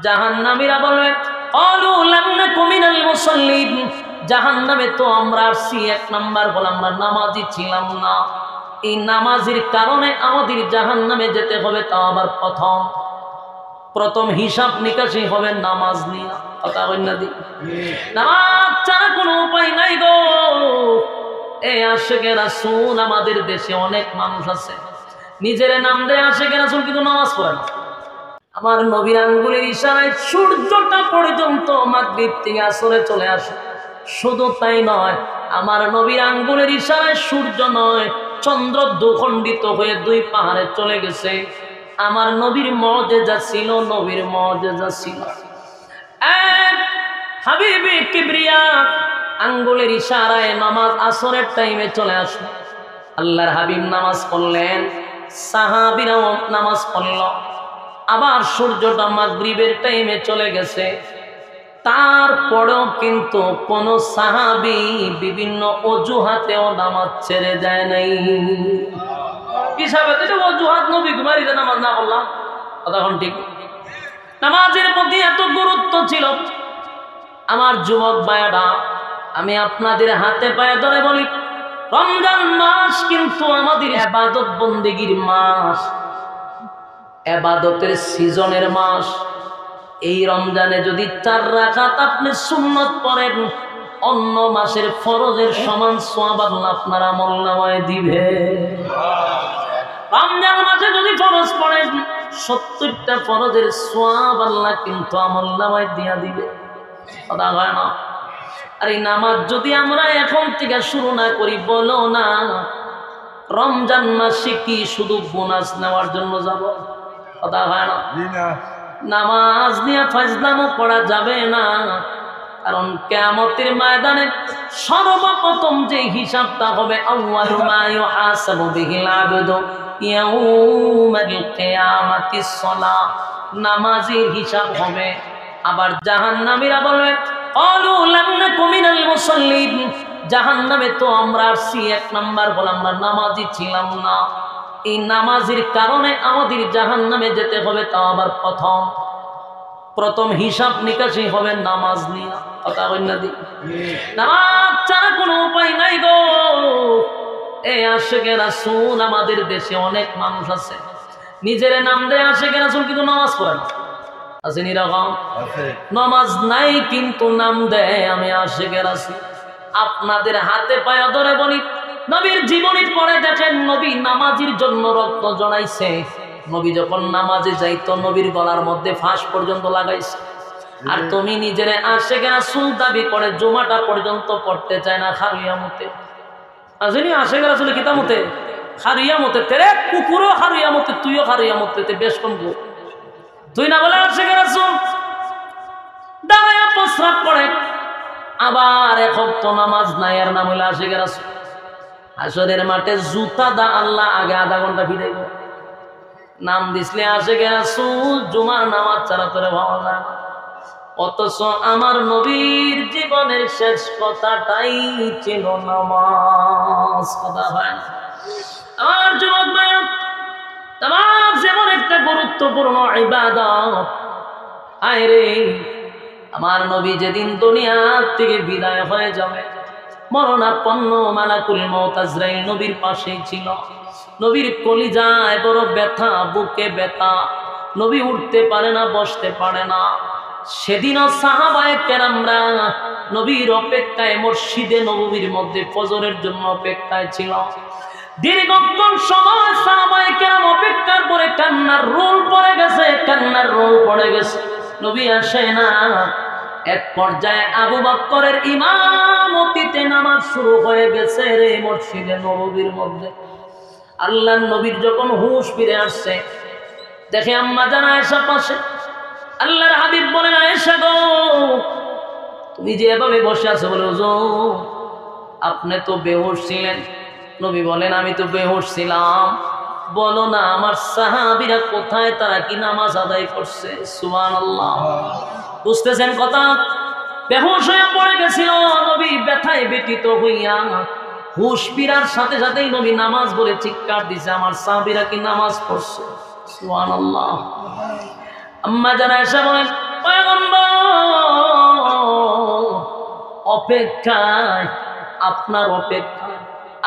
জাহান্নামীরা বলবে ক্বালু লাম নাকু মিনাল মুসাল্লিন, জাহান্নামে তো আমরা আসছি, এক নাম্বার বল আমরা নামাজি ছিলাম না, এই নামাজের কারণে আমাদের জাহান্নামে যেতে হবে। তাও আবার প্রথম হিসাব নিকাশি হবে নামাজ নিয়ে। কথা বলনা দি নামাজ ছাড়া কোনো উপায় নাই গো। এই আশিকে রাসূল আমাদের দেশে অনেক মানুষ আছে নিজের নাম দেয় আশিকে রাসূল, কিন্তু নামাজ পড়ে না। আমার নবীর আঙ্গুলের ইশারায় সূর্যটা পর্যন্ত মাগরিব থেকে আসরে চলে আসে। শুধু তাই নয়, আমার নবীর আঙ্গুলের ইশারায় সূর্য নয় চন্দ্র দুখণ্ডিত হয়ে দুই পাহাড়ে চলে গেছে। আমার নবীর মুজিজা ছিল, নবীর মুজিজা ছিল। এক হাবিবে কিবরিয়া আঙ্গুলের ইশারায় নামাজ আসরের টাইমে চলে আসলো। আল্লাহর হাবিব নামাজ পড়লেন, সাহাবীরাও নামাজ পড়ল। আবার সূর্যটা মাগরিবের টাইমে চলে গেছে। তারপরেও কিন্তু কোন সাহাবী বিভিন্ন অজুহাতেও নামাজ ছেড়ে যায় নাই। হিসাবে অজুহাত নবী ঘুমারিতে নামাজ না পড়লাম, তখন ঠিক নামাজের প্রতি এত গুরুত্ব ছিল। আমার যুবক ভাইয়েরা, আমি আপনাদের হাতে পায়ে ধরে বলি, রমজান মাস কিন্তু আমাদের ইবাদত বন্দেগীর মাস, ইবাদতের সিজনের মাস। এই রমজানে যদি 4 রাকাত আপনি সুন্নত পড়েন, অন্য মাসের ফরজের সমান সওয়াব আল্লাহ আপনার আমলনামায় দিবে। রমজান মাসে যদি ফরজ পড়েন 70টা ফরজের সওয়াব আল্লাহ কিন্তু আমলনামায় দিয়া দিবে। কথা হয় না? আর এই নামাজ যদি আমরা এখন থেকে শুরু না করি, বলো না রমজান মাসে কি শুধু বোনাস নেওয়ার জন্য যাব? কথা হয় না? নামাজ নিয়ে ফাজলামো করা যাবে না। কারণ কিয়ামতের ময়দানে সর্বপ্রথম যে হিসাবটা হবে, আউয়ালু মা ইউহাসাবু বিহিল আবদু ইয়াউমাল কিয়ামাতিস সালাহ, নামাজের হিসাব হবে। আবার জাহান্নামীরা বলবে ক্বালু লাম নাকু মিনাল মুসাল্লিন, জাহান্নামে তো আমরা আসছি, এক নাম্বার বল আমরা নামাজি ছিলাম না, এই নামাজের কারণে আমাদের জাহান্নামে যেতে হবে। তাও আবার প্রথম হিসাব নিকাশি হবে নামাজ নিয়ে। কথা বলনা দি নামাজ ছাড়া কোনো উপায় নাই গো। এই আশিকে রাসূল আমাদের দেশে অনেক মানুষ আছে নিজের নাম দেয় আশিকে রাসূল, কিন্তু নামাজ পড়ে না। আছে নিরকম নামাজ নাই কিন্তু নাম দেয় আমি আশিকে রাসূল। আপনাদের হাতে পায়ে ধরে বলি, নবীর জীবনী পড়ে দেখেন, নবী নামাজের জন্য রক্ত জড়াইছে। নবী যখন নামাজে যাইতো নবীর গলার মধ্যে ফাঁস পর্যন্ত লাগাইছে। আর তুমি নিজের আশিকে রাসূল দাবি করে জুমাটা পর্যন্ত পড়তে চায় না খারুইয়া মতে। আসেনি আশিকে রাসূল কিতামতে খারুইয়া মতে, তেরে কুকুরও খারুইয়া মতে, তুইও খারুইয়া মতে, বেশ কম গো। তুই না বলে আশিকে রাসূল দাঁড়ায়া প্রস্রাব করে, আবার এক ওয়াক্ত নামাজ নাই, আর নাম হইলো আশিকে রাসূল। হাসরের মাঠে জুতা দা আল্লাহ আগে আধা ঘন্টা ফিরাইব। নাম দিসলে আশিকে রাসূল, জুমার নামাজ ছাড়া তোরে ভাবা যায় না। অথচ আমার নবীর জীবনের শেষ কথাটাই ছিল নামাজ। কথা হয় না? আমার যুবক ভাই, নামাজ যেমন একটা গুরুত্বপূর্ণ ইবাদত। আয়রে আমার নবী যেদিন দুনিয়া থেকে বিদায় হয়ে যাবে, মরণাপন্ন মালাকুল মউত আজরাইল নবীর পাশেই ছিল। নবীর কলিজায় বড় ব্যথা, বুকে ব্যথা, নবী উঠতে পারে না, বসতে পারে না। সেদিনও সাহাবায়ে কেরামরা নবীর অপেক্ষায় মসজিদে নববীর মধ্যে ফজরের জন্য অপেক্ষায় ছিল। দীর্ঘক্ষণ সময় সাহাবায়ে কেরাম অপেক্ষার পরে কান্নার রোল পড়ে গেছে, কান্নার রোল পড়ে গেছে, নবী আসে না। এক পর্যায়ে আবু বকরের ইমামতিতে নামাজ শুরু হয়ে গেছে রে মসজিদে নববীর মধ্যে। আল্লাহর নবীর যখন হুঁশ ফিরে আসছে, দেখে আম্মা জান আয়েশা পাশে। আল্লাহর হাবিব বলেন, আয়েশা গো তুমি যে এভাবে বসে আছো, বলে হুজুর আপনি তো বেহুশ ছিলেন। নবী বলেন, আমি তো বেহুশ ছিলাম। বলো না আমার সাহাবীরা কোথায়, তারা কি নামাজ আদায় করছে? সুবহানাল্লাহ। বুঝতেছেন কথা? বেহুশ হয়ে পড়ে গেছিল নবী, ব্যথায় ব্যথিত হইয়া। হুশ ফিরার সাথে সাথেই নবী নামাজ বলে চিৎকার দিছে, আমার সাহাবীরা কি নামাজ পড়ছে? সুবহানাল্লাহ। আম্মা জান আয়েশা বলেন, অপেক্ষায়, আপনার অপেক্ষায়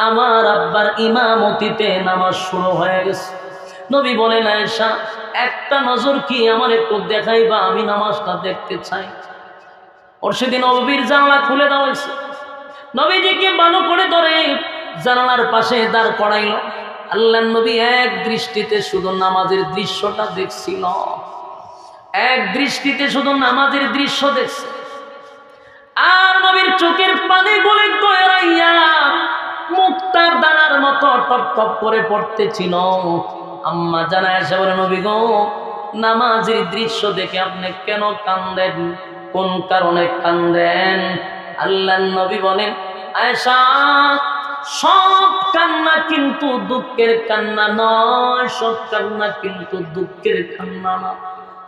আমার আব্বার ইমামতিতে নামাজ শুরু হয়ে গেছে। নবী বলেন, আয়েশা একটা নজর কি আমার একটু দেখাইবা, আমি নামাজটা দেখতে চাই। ওর সেদিন নবীর জানলা খুলে দেওয়া হয়েছে, নবীজিকে ভালো করে ধরে জানালার পাশে দাঁড় করাইল। আল্লাহ নবী এক দৃষ্টিতে শুধু নামাজের দৃশ্যটা দেখছিল, এক দৃষ্টিতে শুধু নামাজের দৃশ্য দেখছে। আর নবীর চোখের পানি গলে গড়াইয়া মুক্তার দানার মতো টপ টপ করে পড়তেছিল। আম্মা জানা এসে বলে, নবী গো, নামাজের দৃশ্য দেখে আপনি কেন কান্দেন, কোন কারণে কান্দেন? আল্লাহ নবী বলেন, আয়েশা সব কান্না কিন্তু দুঃখের কান্না নয়, সব কান্না কিন্তু দুঃখের কান্না না,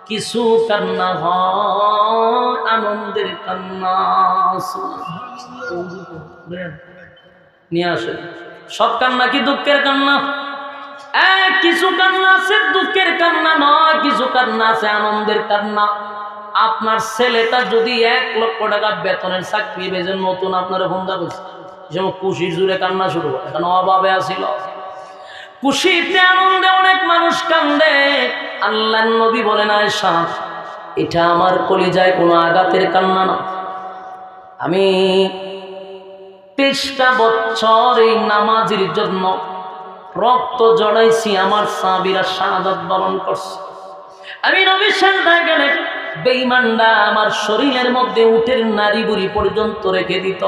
কিছু কান্না হয় আনন্দের কান্না। নিয়ে আসে, সব কান্না কি দুঃখের কান্না? কিছু কান্না আছে দুঃখের কান্না নয়, কিছু কান্না আছে আনন্দের কান্না। আপনার ছেলেটা যদি 1 লক্ষ টাকা বেতনের চাকরি পেয়েছেন, নতুন আপনার ফোন যাবে, খুশির জুড়ে কান্না শুরু করে, এখন অভাবে আসিল। খুশিতে আনন্দে অনেক মানুষ কান্দে। আল্লাহ নবী বলেন, আয়েশা এটা আমার কলিজায় কোনো আঘাতের কান্না না। আমি 23টা বছর এই নামাজের জন্য রক্ত জড়াইছি, আমার সাহাবীরা শাহাদাত বরণ করছে। আমি নবীর সামনে গেলে বেঈমানরা আমার শরীরের মধ্যে উটের নাড়ি বুড়ি পর্যন্ত রেখে দিত।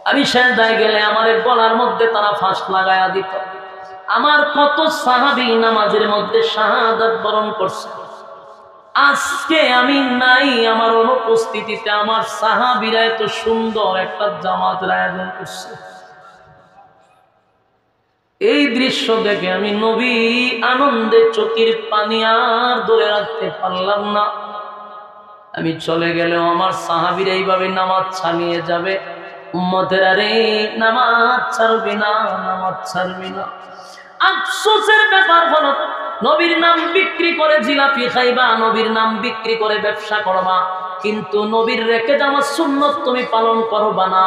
আমি সেজদায় গেলে আমার গলার মধ্যে তারা ফাঁস লাগায়া দিত। আমার কত সাহাবী নামাজের মধ্যে শাহাদাত বরণ করছে। আজকে আমি নাই, আমার অনুপস্থিতিতে আমার সাহাবীরা এত সুন্দর একটা জামাতের আয়োজন করছে। এই দৃশ্য দেখে আমি নবী আনন্দে চোখের পানি আর ধরে রাখতে পারলাম না। আমি চলে গেলেও আমার সাহাবীরা এইভাবে নামাজ ছাড়িয়ে যাবে, উম্মতের আরে নামাজ ছাড়বি না, নামাজ ছাড়বি না। আফসোসের ব্যাপার হলো, নবীর নাম বিক্রি করে জিলাপি খাইবা, নবীর নাম বিক্রি করে ব্যবসা করবা, কিন্তু নবীর রেখে যাওয়া সুন্নত তুমি পালন করবা না।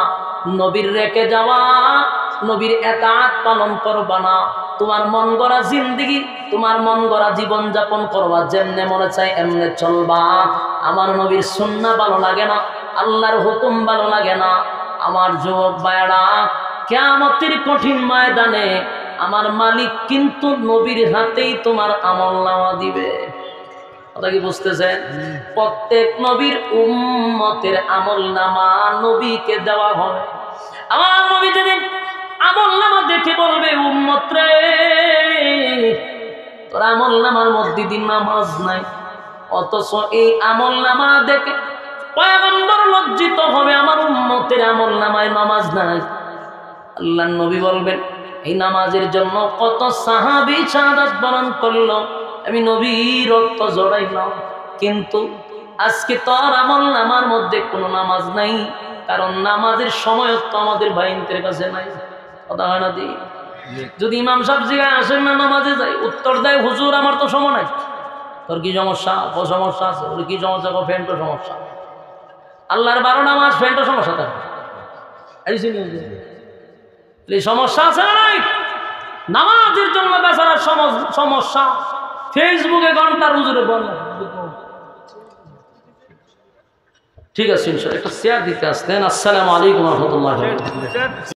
নবীর রেখে যাওয়া, নবীর এতাআত পালন করবা না। তোমার মন গড়া জিন্দেগি, তোমার মন গড়া জীবন যাপন করবা, যেমনে মনে চাই এমনে চলবা। আমার নবীর সুন্নাহ ভালো লাগে না, আল্লাহর হুকুম ভালো লাগে না। আমার যুবক ভাইয়েরা, কিয়ামতের কঠিন ময়দানে আমার মালিক কিন্তু নবীর হাতেই তোমার আমলনামা দিবে। কথা কি বুঝতেছেন? প্রত্যেক নবীর উম্মতের আমলনামা নবীকে দেওয়া হবে। আমার নবী যেদিন আমলনামা দেখে বলবে, উম্মত রে, তোর আমলনামার মধ্যে দিন নামাজ নাই, অথচ এই আমলনামা দেখে পয়গম্বর লজ্জিত হবে, আমার উম্মতের আমলনামায় নামাজ নাই। আল্লাহর নবী বলবেন, এই নামাজের জন্য কত সাহাবী শাহাদাত বরণ করলো, আমি নবী রক্ত জড়াইলাম, কিন্তু আজকে তোর আমলনামার মধ্যে কোনো নামাজ নাই, কারণ নামাজের সময় তো আমাদের ভাইদের কাছে নাই। কথা হয় না দি? যদি ইমাম সাহেব জিগায় আসেন না নামাজে যাই, উত্তর দেয়, হুজুর আমার তো সময় নাই। তোর কি সমস্যা? ও সমস্যা আছে। ওর কি সমস্যা? ফ্যান্টো সমস্যা। আল্লাহর 12 মাস ফ্যান্টো সমস্যা থাকে, এই সমস্যা আছে না নাই? নামাজের জন্য বেচারার সমস্যা, ফেসবুকে ঘন্টার হুজুরে বল। ঠিক আছে, একটা শেয়ার দিতে আসতেন। আসসালামু আলাইকুম ওয়া রাহমাতুল্লাহি।